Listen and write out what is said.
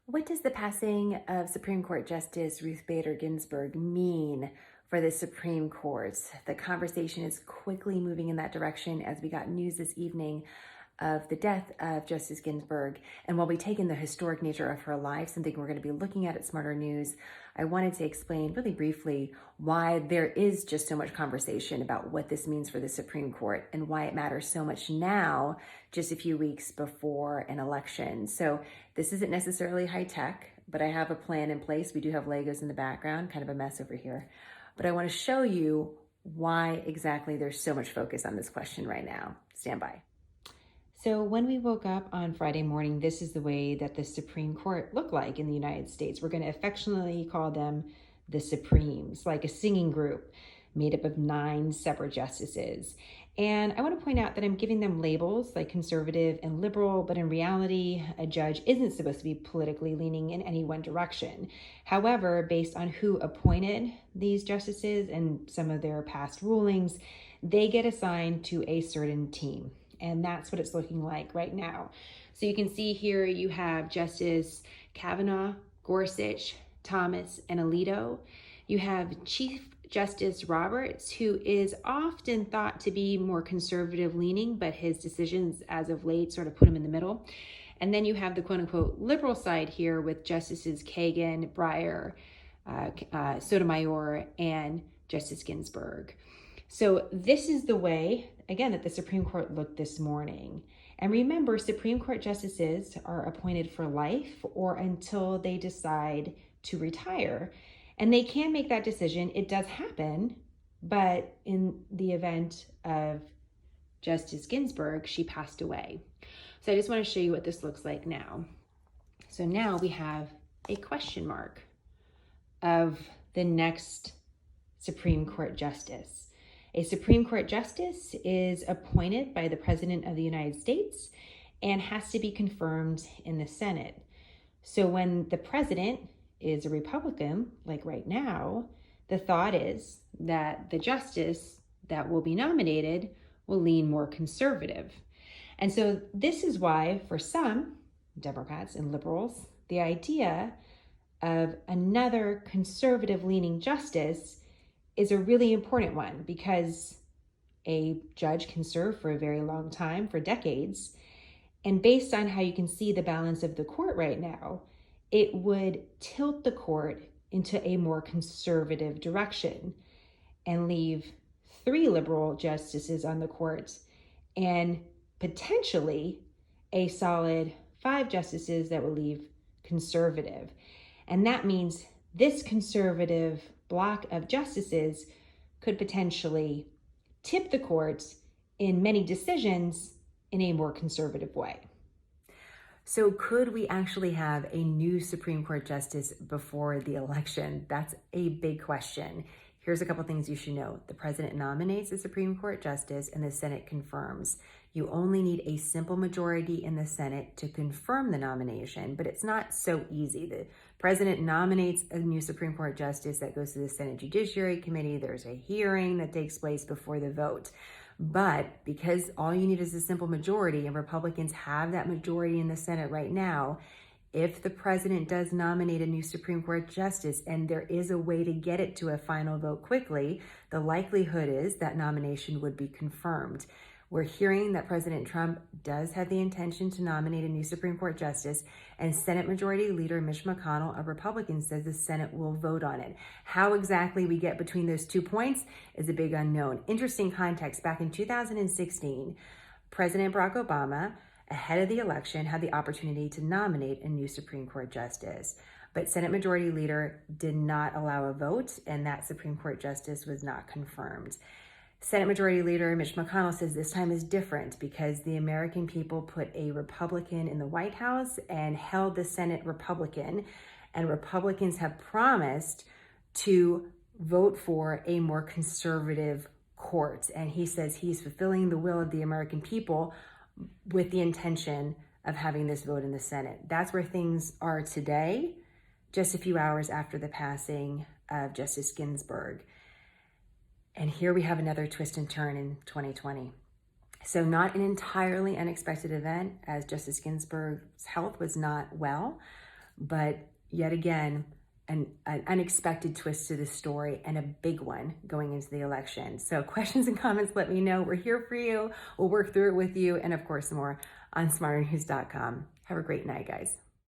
What does the passing of Supreme Court Justice Ruth Bader Ginsburg mean for the Supreme Court? The conversation is quickly moving in that direction as we got news this evening of the death of Justice Ginsburg. And while we take in the historic nature of her life, something we're going to be looking at Smarter News, I wanted to explain really briefly why there is just so much conversation about what this means for the Supreme Court and why it matters so much now, just a few weeks before an election. So this isn't necessarily high tech, but I have a plan in place. We do have Legos in the background, kind of a mess over here. But I want to show you why exactly there's so much focus on this question right now. Stand by. So when we woke up on Friday morning, this is the way that the Supreme Court looked like in the United States. We're going to affectionately call them the Supremes, like a singing group made up of 9 separate justices. And I want to point out that I'm giving them labels like conservative and liberal, but in reality, a judge isn't supposed to be politically leaning in any one direction. However, based on who appointed these justices and some of their past rulings, they get assigned to a certain team. And that's what it's looking like right now. So you can see here you have Justice Kavanaugh, Gorsuch, Thomas, and Alito. You have Chief Justice Roberts, who is often thought to be more conservative leaning, but his decisions as of late sort of put him in the middle. And then you have the quote unquote liberal side here with Justices Kagan, Breyer, Sotomayor, and Justice Ginsburg. So this is the way, again, that the Supreme Court looked this morning. And remember, Supreme Court justices are appointed for life or until they decide to retire. And they can make that decision. It does happen, but in the event of Justice Ginsburg, she passed away. So I just want to show you what this looks like now. So now we have a question mark of the next Supreme Court justice. A Supreme Court justice is appointed by the President of the United States and has to be confirmed in the Senate. So when the president is a Republican, like right now, the thought is that the justice that will be nominated will lean more conservative. And so this is why, for some Democrats and liberals, the idea of another conservative-leaning justice is a really important one, because a judge can serve for a very long time, for decades. And based on how you can see the balance of the court right now, it would tilt the court into a more conservative direction and leave 3 liberal justices on the court and potentially a solid 5 justices that will leave conservative. And that means this conservative block of justices could potentially tip the courts in many decisions in a more conservative way. So could we actually have a new Supreme Court justice before the election? That's a big question. Here's a couple things you should know. The president nominates a Supreme Court justice and the Senate confirms. You only need a simple majority in the Senate to confirm the nomination, but it's not so easy. The president nominates a new Supreme Court justice that goes to the Senate Judiciary Committee. There's a hearing that takes place before the vote. But because all you need is a simple majority, and Republicans have that majority in the Senate right now, if the president does nominate a new Supreme Court justice and there is a way to get it to a final vote quickly, the likelihood is that nomination would be confirmed. We're hearing that President Trump does have the intention to nominate a new Supreme Court justice, and Senate Majority Leader Mitch McConnell, a Republican, says the Senate will vote on it. How exactly we get between those 2 points is a big unknown. Interesting context, back in 2016, President Barack Obama, ahead of the election, had the opportunity to nominate a new Supreme Court justice. But Senate Majority Leader did not allow a vote, and that Supreme Court justice was not confirmed. Senate Majority Leader Mitch McConnell says this time is different because the American people put a Republican in the White House and held the Senate Republican, and Republicans have promised to vote for a more conservative court. And he says he's fulfilling the will of the American people with the intention of having this vote in the Senate. That's where things are today, just a few hours after the passing of Justice Ginsburg. And here we have another twist and turn in 2020. So not an entirely unexpected event, as Justice Ginsburg's health was not well, But yet again, an unexpected twist to the story, and a big one going into the election. So questions and comments, let me know. We're here for you. We'll work through it with you. And of course, more on smarternews.com. Have a great night, guys.